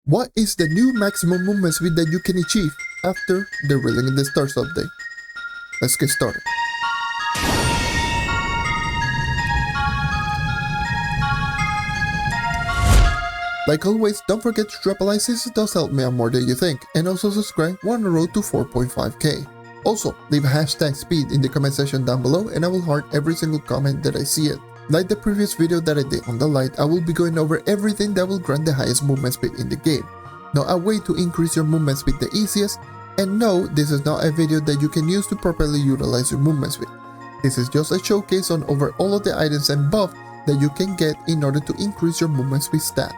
What is the new maximum movement speed that you can achieve after the Reeling in the Stars update? Let's get started. Like always, don't forget to drop a like since it does help me out more than you think, and also subscribe. We're on the road to 4.5k. Also, leave a hashtag speed in the comment section down below and I will heart every single comment that I see it. Like the previous video that I did on the light, I will be going over everything that will grant the highest movement speed in the game. Now, a way to increase your movement speed the easiest, and no, this is not a video that you can use to properly utilize your movement speed. This is just a showcase on over all of the items and buff that you can get in order to increase your movement speed stat.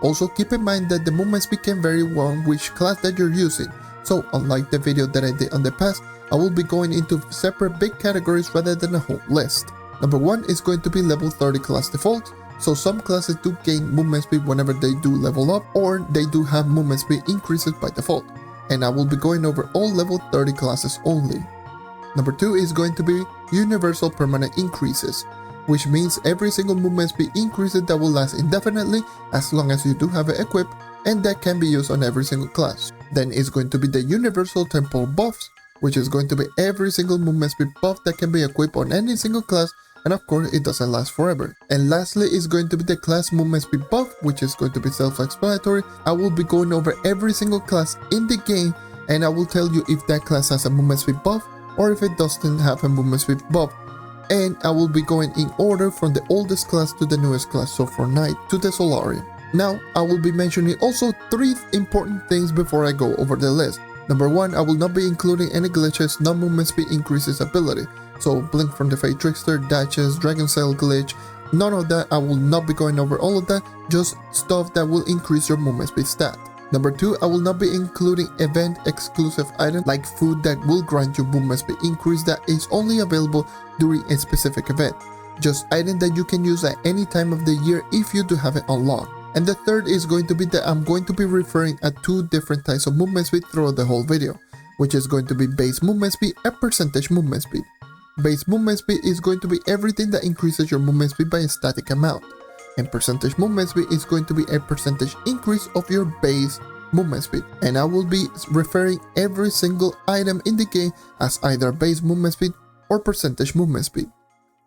Also, keep in mind that the movement speed can vary on which class that you're using, so unlike the video that I did on the past, I will be going into separate big categories rather than a whole list. Number 1 is going to be level 30 class default, so some classes do gain movement speed whenever they do level up, or they do have movement speed increases by default, and I will be going over all level 30 classes only. Number 2 is going to be universal permanent increases, which means every single movement speed increases that will last indefinitely as long as you do have it equipped, and that can be used on every single class. Then is going to be the universal temporal buffs, which is going to be every single movement speed buff that can be equipped on any single class, and of course it doesn't last forever. And lastly is going to be the class movement speed buff, which is going to be self-explanatory. I will be going over every single class in the game and I will tell you if that class has a movement speed buff or if it doesn't have a movement speed buff. And I will be going in order from the oldest class to the newest class, so from Knight to the Solarion. Now, I will be mentioning also 3 important things before I go over the list. Number 1, I will not be including any glitches, non-movement speed increases ability. So Blink from the Fae Trickster, Dashes, Dragon Sail glitch, none of that. I will not be going over all of that, just stuff that will increase your movement speed stat. Number 2, I will not be including event exclusive items like food that will grant you movement speed increase that is only available during a specific event. Just items that you can use at any time of the year if you do have it unlocked. And the third is going to be that I'm going to be referring at 2 different types of movement speed throughout the whole video, which is going to be base movement speed and percentage movement speed. Base movement speed is going to be everything that increases your movement speed by a static amount, and percentage movement speed is going to be a percentage increase of your base movement speed, and I will be referring every single item in the game as either base movement speed or percentage movement speed.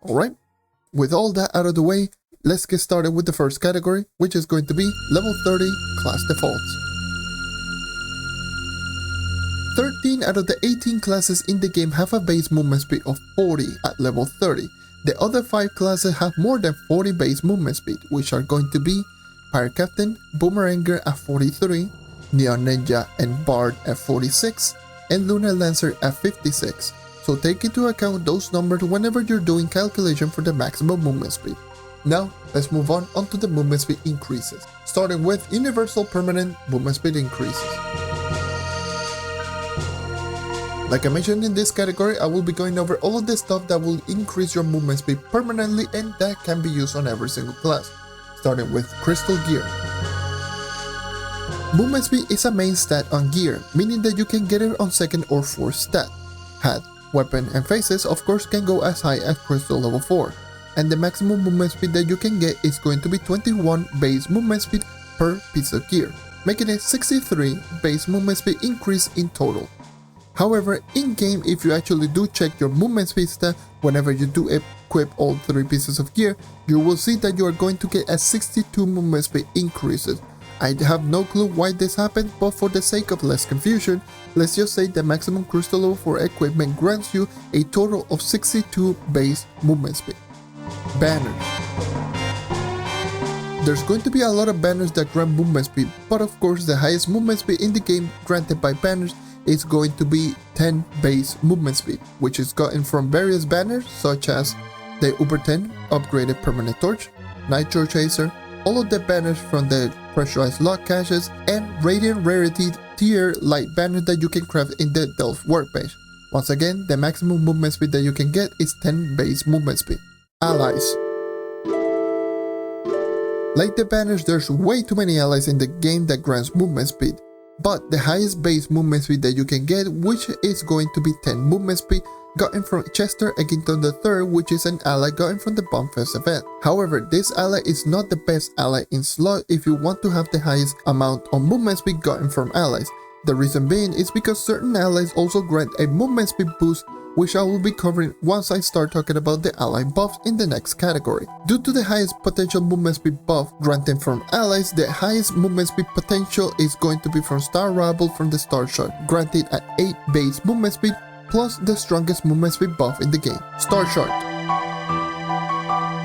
Alright, with all that out of the way, let's get started with the first category, which is going to be level 30 class defaults. 13 out of the 18 classes in the game have a base movement speed of 40 at level 30. The other 5 classes have more than 40 base movement speed, which are going to be Pirate Captain, Boomeranger at 43, Neon Ninja and Bard at 46, and Lunar Lancer at 56. So take into account those numbers whenever you're doing calculation for the maximum movement speed. Now, let's move on to the movement speed increases, starting with universal permanent movement speed increases. Like I mentioned in this category, I will be going over all of the stuff that will increase your movement speed permanently and that can be used on every single class, starting with Crystal Gear. Movement speed is a main stat on gear, meaning that you can get it on second or fourth stat. Hat, weapon, and faces of course can go as high as Crystal level 4, and the maximum movement speed that you can get is going to be 21 base movement speed per piece of gear, making it 63 base movement speed increase in total. However, in-game, if you actually do check your movement speed stat whenever you do equip all 3 pieces of gear, you will see that you are going to get a 62 movement speed increases. I have no clue why this happened, but for the sake of less confusion, let's just say the maximum Crystal level 4 equipment grants you a total of 62 base movement speed. Banners. There's going to be a lot of banners that grant movement speed, but of course the highest movement speed in the game granted by banners is going to be 10 base movement speed, which is gotten from various banners such as the Uber 10 upgraded permanent torch, Nitro Chaser, all of the banners from the pressurized lock caches, and Radiant Rarity tier light banner that you can craft in the Delph workbench. Once again, the maximum movement speed that you can get is 10 base movement speed. Allies. Like the banners, there's way too many allies in the game that grants movement speed, but the highest base movement speed that you can get, which is going to be 10 movement speed, gotten from Chester Eggington III, which is an ally gotten from the Bombfest event. However, this ally is not the best ally in slot if you want to have the highest amount of movement speed gotten from allies. The reason being is because certain allies also grant a movement speed boost, which I will be covering once I start talking about the ally buffs in the next category. Due to the highest potential movement speed buff granted from allies, the highest movement speed potential is going to be from Star Rabble from the Star Shot, granted at 8 base movement speed plus the strongest movement speed buff in the game, Star Shot.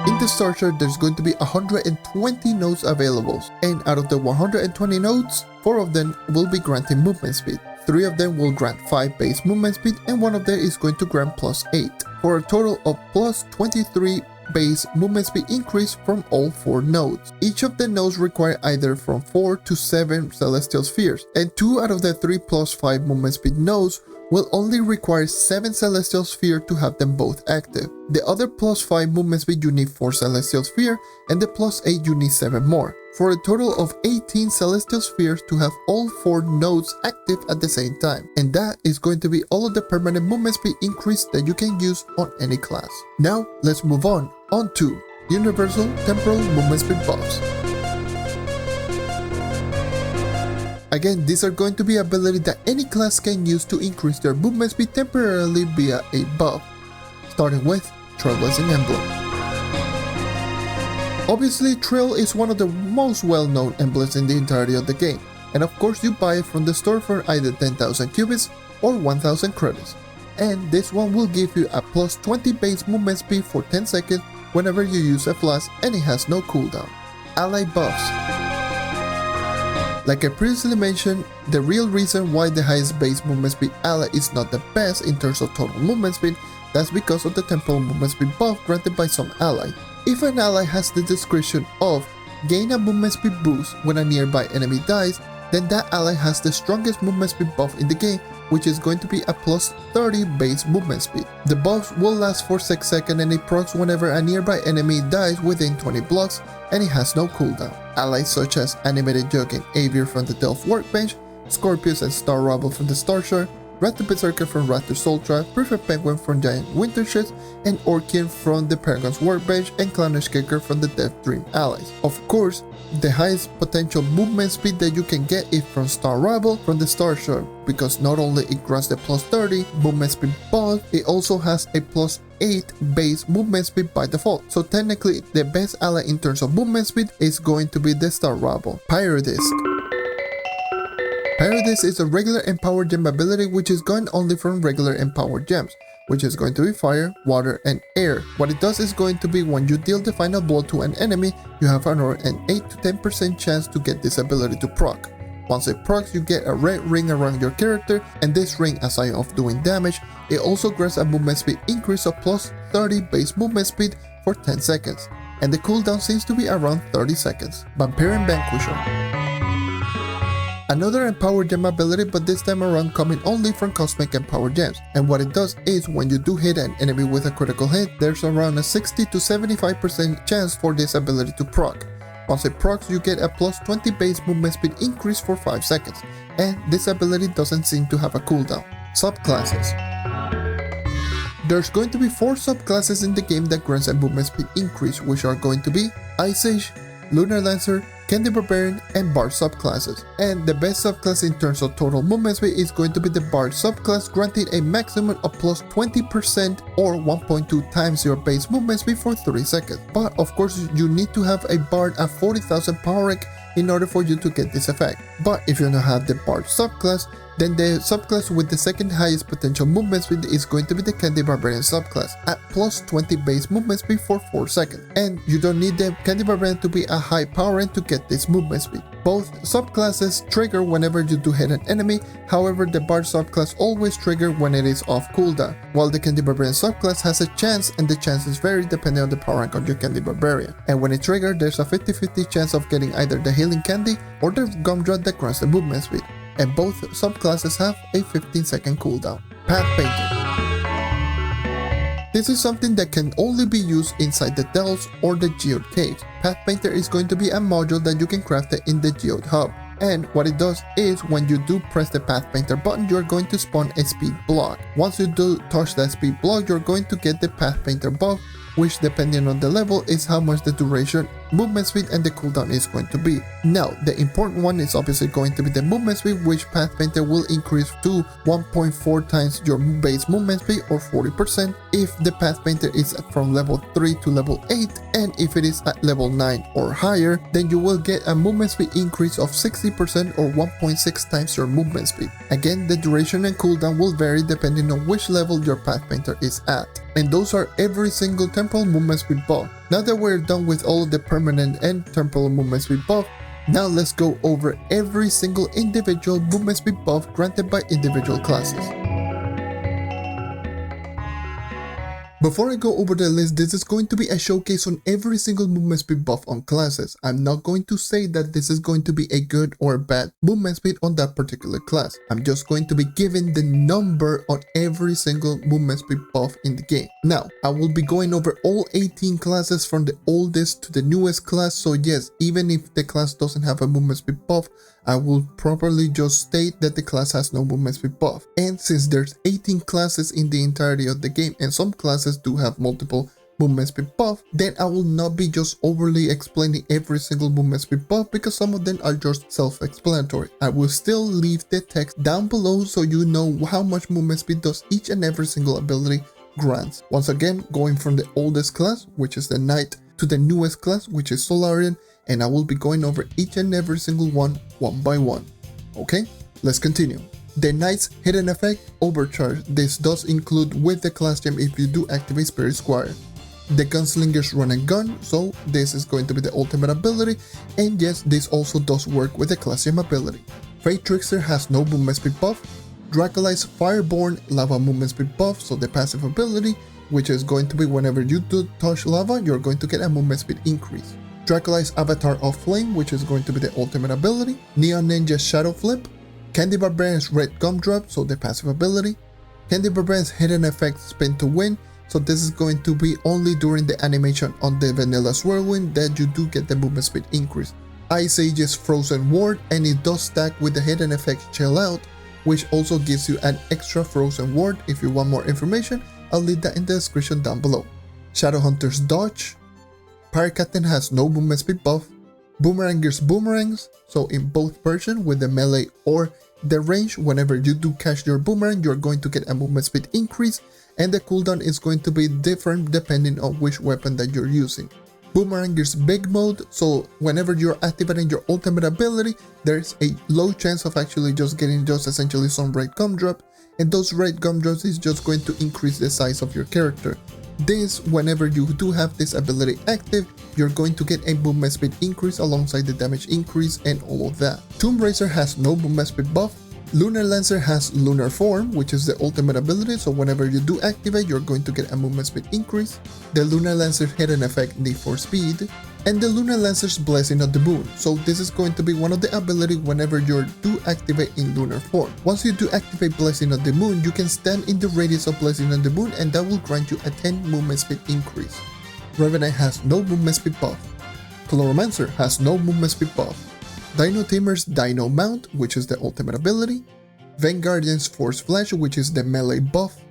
In the Star Shot, there's going to be 120 nodes available, and out of the 120 nodes, 4 of them will be granting movement speed. 3 of them will grant 5 base movement speed, and 1 of them is going to grant plus 8, for a total of plus 23 base movement speed increase from all 4 nodes. Each of the nodes require either from 4 to 7 celestial spheres, and 2 out of the 3 plus 5 movement speed nodes will only require 7 celestial spheres to have them both active. The other plus 5 movement speed you need 4 celestial spheres, and the plus 8 you need 7 more, for a total of 18 celestial spheres to have all 4 nodes active at the same time. And that is going to be all of the permanent movement speed increase that you can use on any class. Now let's move on to Universal Temporal Movement Speed buffs. Again, these are going to be abilities that any class can use to increase their movement speed temporarily via a buff, starting with Trailblazing Emblem. Obviously, Trail is one of the most well-known emblems in the entirety of the game, and of course you buy it from the store for either 10,000 cubits or 1,000 credits, and this one will give you a plus 20 base movement speed for 10 seconds whenever you use a flash, and it has no cooldown. Ally buffs. Like I previously mentioned, the real reason why the highest base movement speed ally is not the best in terms of total movement speed, that's because of the temporal movement speed buff granted by some ally. If an ally has the description of gain a movement speed boost when a nearby enemy dies, then that ally has the strongest movement speed buff in the game, which is going to be a plus 30 base movement speed. The buffs will last for 6 seconds and it procs whenever a nearby enemy dies within 20 blocks, and it has no cooldown. Allies such as Animated Jug and Avier from the Delph Workbench, Scorpius and Star Rabble from the Star Shard, Rat the Berserker from Raptor Soltra, Perfect Penguin from Giant Winter Ships, and Orkian from the Paragon's Workbench, and Clownish Kicker from the Death Dream allies. Of course, the highest potential movement speed that you can get is from Star Rabble from the Star Shard, because not only it grants the plus 30 movement speed buff, it also has a plus 8 base movement speed by default. So technically, the best ally in terms of movement speed is going to be the Star Rabble. Pyrodisc. Pyrodisc is a regular empowered gem ability which is gone only from regular empowered gems, which is going to be fire, water, and air. What it does is going to be when you deal the final blow to an enemy, you have an 8 to 10% chance to get this ability to proc. Once it procs, you get a red ring around your character, and this ring, aside of doing damage, it also grants a movement speed increase of plus 30 base movement speed for 10 seconds, and the cooldown seems to be around 30 seconds. Vampirian Vanquisher. Another empowered gem ability, but this time around coming only from cosmic empowered gems, and what it does is when you do hit an enemy with a critical hit, there's around a 60 to 75% chance for this ability to proc. Once it procs, you get a plus 20 base movement speed increase for 5 seconds, and this ability doesn't seem to have a cooldown. Subclasses. There's going to be 4 subclasses in the game that grants a movement speed increase, which are going to be Ice Age, Lunar Lancer, Candy Barbarian, and Bard subclasses. And the best subclass in terms of total movement speed is going to be the Bard subclass, granting a maximum of plus 20% or 1.2 times your base movement speed for 3 seconds. But of course, you need to have a Bard at 40,000 power rank in order for you to get this effect. But if you don't have the Bard subclass, then the subclass with the second highest potential movement speed is going to be the Candy Barbarian subclass at plus 20 base movement speed for 4 seconds. And you don't need the Candy Barbarian to be a high power rank to get this movement speed. Both subclasses trigger whenever you do hit an enemy, however the Bard subclass always trigger when it is off cooldown, while the Candy Barbarian subclass has a chance, and the chances vary depending on the power rank of your Candy Barbarian. And when it triggers, there's a 50-50 chance of getting either the healing candy or the gumdrop that grants the movement speed. And both subclasses have a 15-second cooldown. Pathpainter. This is something that can only be used inside the dells or the geode caves. Pathpainter is going to be a module that you can craft it in the geode hub. And what it does is when you do press the Pathpainter button, you're going to spawn a speed block. Once you do touch that speed block, you're going to get the Pathpainter buff, which depending on the level is how much the duration, movement speed and the cooldown is going to be. Now the important one is obviously going to be the movement speed, which Pathpainter will increase to 1.4 times your base movement speed or 40% if the Pathpainter is from level 3 to level 8, and if it is at level 9 or higher, then you will get a movement speed increase of 60% or 1.6 times your movement speed. Again, the duration and cooldown will vary depending on which level your Pathpainter is at. And those are every single temporal movement speed buff. Now that we're done with all of the permanent and temporal movement speed buff, now let's go over every single individual movement speed buff granted by individual classes. Before I go over the list, this is going to be a showcase on every single movement speed buff on classes. I'm not going to say that this is going to be a good or bad movement speed on that particular class. I'm just going to be giving the number on every single movement speed buff in the game. Now, I will be going over all 18 classes from the oldest to the newest class, so yes, even if the class doesn't have a movement speed buff, I will properly just state that the class has no movement speed buff. And since there's 18 classes in the entirety of the game and some classes do have multiple movement speed buff, then I will not be just overly explaining every single movement speed buff because some of them are just self-explanatory. I will still leave the text down below so you know how much movement speed does each and every single ability grants. Once again, going from the oldest class, which is the Knight, to the newest class, which is Solarion, and I will be going over each and every single one by one. Okay, let's continue. The Knight's hidden effect, Overcharge. This does include with the class gem if you do activate Spirit Squire. The Gunslinger's Run and Gun, so this is going to be the ultimate ability, and yes, this also does work with the class gem ability. Fae Trickster has no movement speed buff. Dracolyte's Fireborn Lava movement speed buff, so the passive ability, which is going to be whenever you do touch lava, you're going to get a movement speed increase. Dracolyte's Avatar of Flame, which is going to be the ultimate ability. Neon Ninja's Shadow Flip. Candy Barbarian's Red Gumdrop, so the passive ability. Candy Barbarian's hidden effect, Spin to Win, so this is going to be only during the animation on the Vanilla Swirlwind that you do get the movement speed increase. Ice Age's Frozen Ward, and it does stack with the hidden effect Chill Out, which also gives you an extra Frozen Ward. If you want more information, I'll leave that in the description down below. Shadowhunter's Dodge. Pirate Captain has no movement speed buff. Boomeranger's Boomerangs, so in both versions with the melee or the range, whenever you do catch your boomerang, you're going to get a movement speed increase, and the cooldown is going to be different depending on which weapon that you're using. Boomeranger's Big Mode, so whenever you're activating your ultimate ability, there's a low chance of actually just getting just essentially some red gumdrop, and those red gumdrops is just going to increase the size of your character. This, whenever you do have this ability active, you're going to get a movement speed increase alongside the damage increase and all of that. Tomb Racer has no movement speed buff. Lunar Lancer has Lunar Form, which is the ultimate ability, so whenever you do activate, you're going to get a movement speed increase. The Lunar Lancer's hidden effect, Need for Speed. And the Lunar Lancer's Blessing of the Moon, so this is going to be one of the abilities whenever you do activate in Lunar Form. Once you do activate Blessing of the Moon, you can stand in the radius of Blessing of the Moon and that will grant you a 10 movement speed increase. Revenant has no movement speed buff. Chloromancer has no movement speed buff. Dino Tamer's Dino Mount, which is the ultimate ability. Vanguardian's Force Flash, which is the melee buff.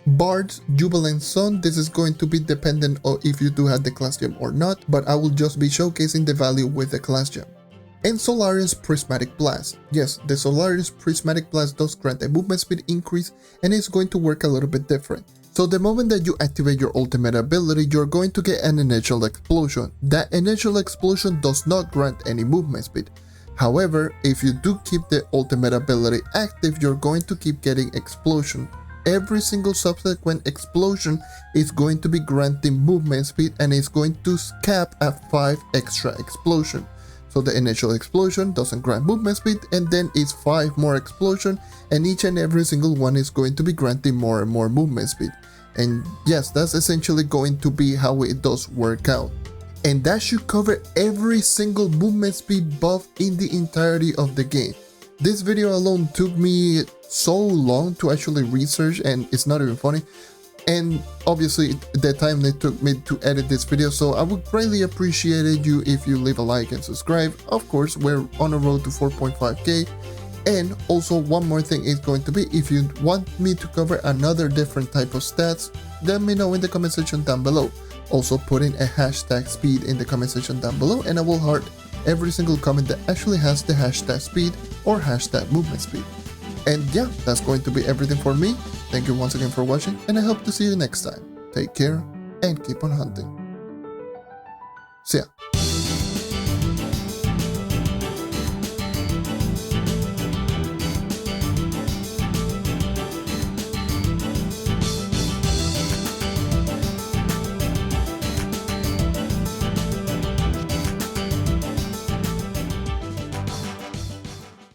Bard's Jubilant Sun, this is going to be dependent on if you do have the class gem or not, but I will just be showcasing the value with the class gem. And Solarion's Prismatic Blast. Yes, the Solarion's Prismatic Blast does grant a movement speed increase and it's going to work a little bit different. So the moment that you activate your ultimate ability, you're going to get an initial explosion. That initial explosion does not grant any movement speed. However, if you do keep the ultimate ability active, you're going to keep getting explosion. Every single subsequent explosion is going to be granting movement speed and it's going to cap at 5 extra explosion. So the initial explosion doesn't grant movement speed, and then it's 5 more explosion, and each and every single one is going to be granting more and more movement speed. And yes, that's essentially going to be how it does work out. And that should cover every single movement speed buff in the entirety of the game. This video alone took me so long to actually research, and it's not even funny. and obviously the time it took me to edit this video, so I would greatly appreciate it if you leave a like and subscribe. Of course, we're on a road to 4.5k. And also one more thing is going to be, if you want me to cover another different type of stats, let me know in the comment section down below. Also put in a hashtag speed in the comment section down below, and I will heart every single comment that actually has the hashtag speed or hashtag movement speed. And yeah, that's going to be everything for me. Thank you once again for watching, and I hope to see you next time. Take care and keep on hunting. See ya.